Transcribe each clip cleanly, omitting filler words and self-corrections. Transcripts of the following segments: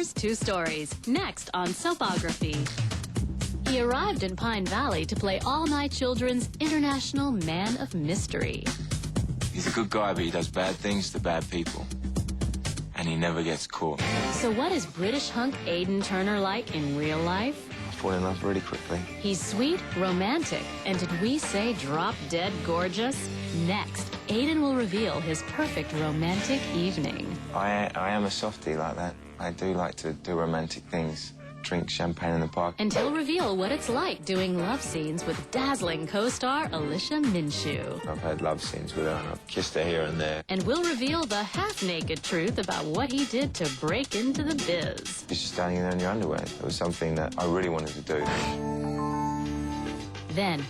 stars, two stories. Next on Soapography. He arrived in Pine Valley to play All My Children's International Man of Mystery. He's a good guy, but he does bad things to bad people. And he never gets caught. So what is British hunk Aiden Turner like in real life? I fall in love really quickly. He's sweet, romantic, and did we say drop-dead gorgeous? Next, Aiden will reveal his perfect romantic evening. I am a softie like that. I do like to do romantic things. Drink champagne in the park. And he'll reveal what it's like doing love scenes with dazzling co-star Alicia Minshew. I've had love scenes with her and I've kissed her here and there. And we'll reveal the half-naked truth about what he did to break into the biz. You're just standing there in your underwear. It was something that I really wanted to do. Then,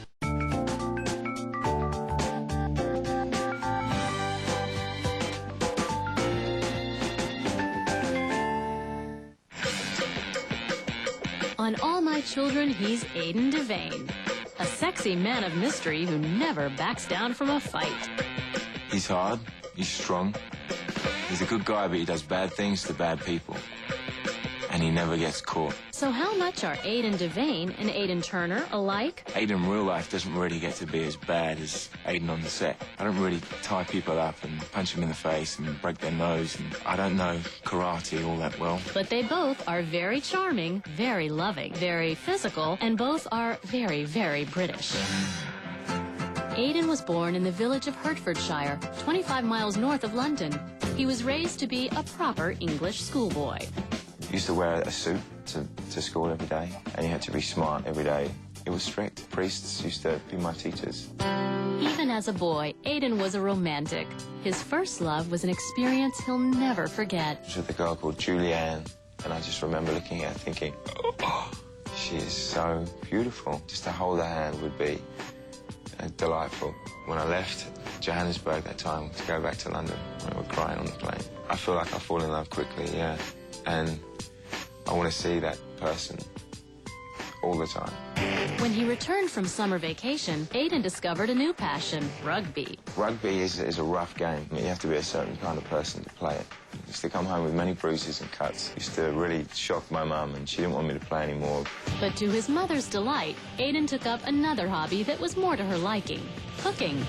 on All My Children, he's Aiden Devane, a sexy man of mystery who never backs down from a fight. He's hard, he's strong. He's a good guy, but he does bad things to bad people. And he never gets caught. So how much are Aiden Devane and Aiden Turner alike? Aiden in real life doesn't really get to be as bad as Aiden on the set. I don't really tie people up and punch them in the face and break their nose, and I don't know karate all that well. But they both are very charming, very loving, very physical, and both are very, very British. Aiden was born in the village of Hertfordshire, 25 miles north of London. He was raised to be a proper English schoolboy. Used to wear a suit to school every day, and you had to be smart every day. It was strict. Priests used to be my teachers. Even as a boy, Aiden was a romantic. His first love was an experience he'll never forget. I was with a girl called Julianne, and I just remember looking at her thinking, oh, she is so beautiful. Just to hold her hand would be delightful. When I left Johannesburg that time to go back to London, we were crying on the plane. I feel like I fall in love quickly, yeah. And I want to see that person all the time. When he returned from summer vacation, Aiden discovered a new passion, rugby. Rugby is a rough game. You have to be a certain kind of person to play it. I used to come home with many bruises and cuts. Used to really shock my mum, and she didn't want me to play anymore. But to his mother's delight, Aiden took up another hobby that was more to her liking, cooking.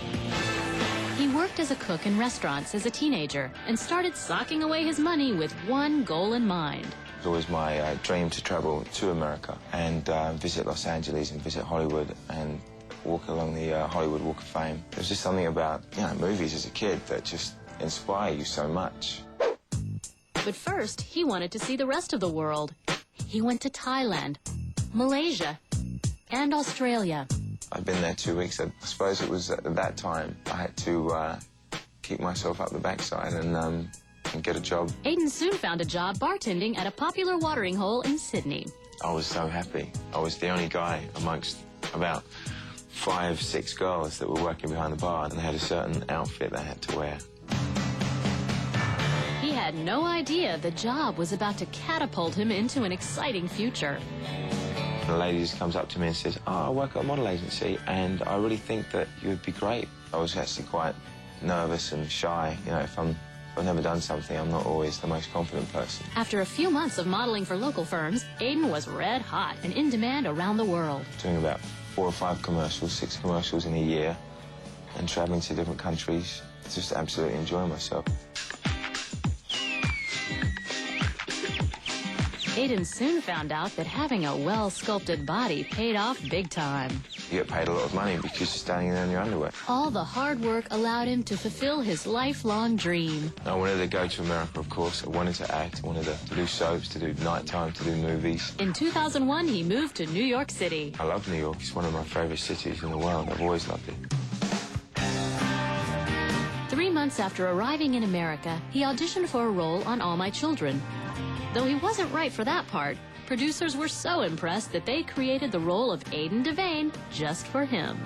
He worked as a cook in restaurants as a teenager and started socking away his money with one goal in mind. It was always my dream to travel to America and visit Los Angeles and visit Hollywood and walk along the Hollywood Walk of Fame. There was just something about, movies as a kid that just inspire you so much. But first, he wanted to see the rest of the world. He went to Thailand, Malaysia, and Australia. I've been there 2 weeks. I suppose it was at that time I had to keep myself up the backside and get a job. Aiden soon found a job bartending at a popular watering hole in Sydney. I was so happy. I was the only guy amongst about 5, 6 girls that were working behind the bar, and they had a certain outfit they had to wear. He had no idea the job was about to catapult him into an exciting future. The lady just comes up to me and says, I work at a model agency and I really think that you would be great. I was actually quite nervous and shy. If I've never done something, I'm not always the most confident person. After a few months of modeling for local firms, Aiden was red hot and in demand around the world. Doing about 4 or 5 commercials, 6 commercials in a year, and traveling to different countries, just absolutely enjoying myself. Aiden soon found out that having a well-sculpted body paid off big time. You get paid a lot of money because you're standing there in your underwear. All the hard work allowed him to fulfill his lifelong dream. I wanted to go to America, of course. I wanted to act. I wanted to do soaps, to do nighttime, to do movies. In 2001, he moved to New York City. I love New York. It's one of my favorite cities in the world. I've always loved it. 3 months after arriving in America, he auditioned for a role on All My Children. Though he wasn't right for that part, producers were so impressed that they created the role of Aiden Devane just for him.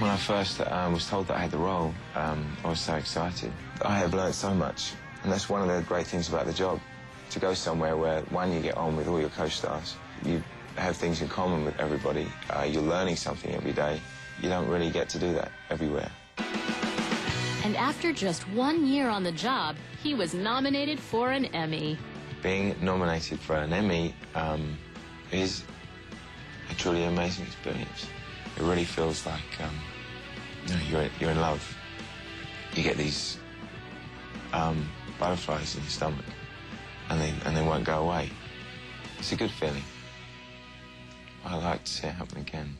When I first was told that I had the role, I was so excited. I have learned so much, and that's one of the great things about the job. To go somewhere where, one, you get on with all your co-stars, you have things in common with everybody, you're learning something every day. You don't really get to do that everywhere. And after just 1 year on the job, he was nominated for an Emmy. Being nominated for an Emmy is a truly amazing experience. It really feels like you're in love. You get these butterflies in your stomach, and they won't go away. It's a good feeling. I'd like to see it happen again.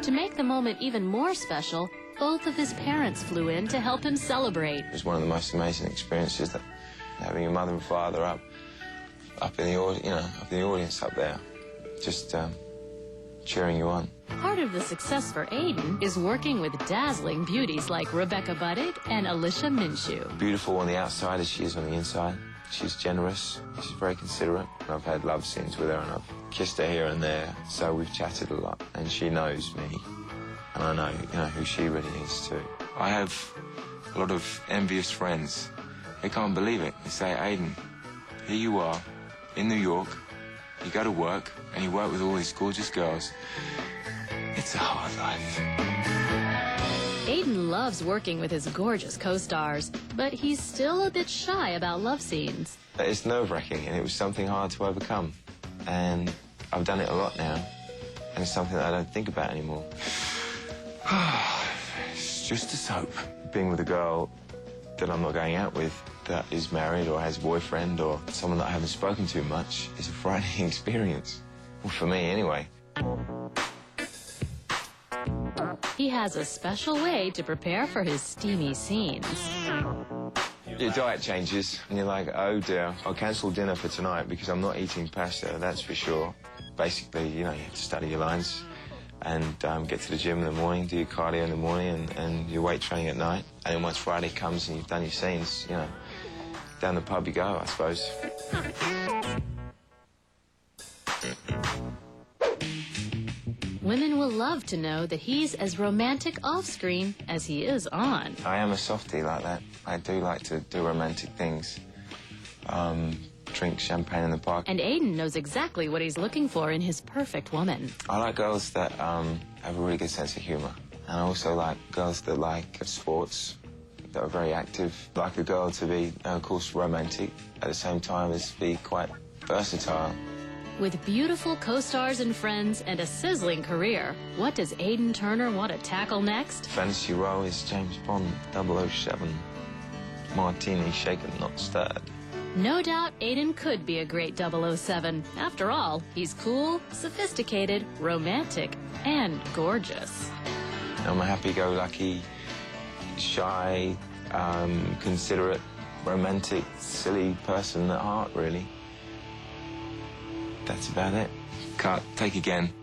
To make the moment even more special, both of his parents flew in to help him celebrate. It was one of the most amazing experiences, that having your mother and father up in the audience up there, just cheering you on. Part of the success for Aiden is working with dazzling beauties like Rebecca Budig and Alicia Minshew. Beautiful on the outside as she is on the inside. She's generous, she's very considerate. I've had love scenes with her and I've kissed her here and there, so we've chatted a lot, and she knows me, and I know, who she really is too. I have a lot of envious friends. They can't believe it. They say, Aiden, here you are in New York, you go to work, and you work with all these gorgeous girls. It's a hard life. Aiden loves working with his gorgeous co-stars, but he's still a bit shy about love scenes. It's nerve-wracking, and it was something hard to overcome. And I've done it a lot now, and it's something that I don't think about anymore. It's just a soap. Being with a girl that I'm not going out with, that is married or has a boyfriend, or someone that I haven't spoken to much, is a frightening experience. Well, for me, anyway. He has a special way to prepare for his steamy scenes. Your diet changes, and you're like, oh dear, I'll cancel dinner for tonight because I'm not eating pasta, that's for sure. Basically, you have to study your lines and get to the gym in the morning, do your cardio in the morning and your weight training at night. And then once Friday comes and you've done your scenes, down the pub you go, I suppose. Women will love to know that he's as romantic off-screen as he is on. I am a softie like that. I do like to do romantic things. Drink champagne in the park. And Aiden knows exactly what he's looking for in his perfect woman. I like girls that have a really good sense of humour. And I also like girls that like sports, that are very active. I like a girl to be, of course, romantic, at the same time as be quite versatile. With beautiful co-stars and friends and a sizzling career, what does Aiden Turner want to tackle next? Fantasy role is James Bond 007. Martini shaken, not stirred. No doubt Aiden could be a great 007. After all, he's cool, sophisticated, romantic, and gorgeous. I'm a happy-go-lucky, shy, considerate, romantic, silly person at heart, really. That's about it. Cut. Take again.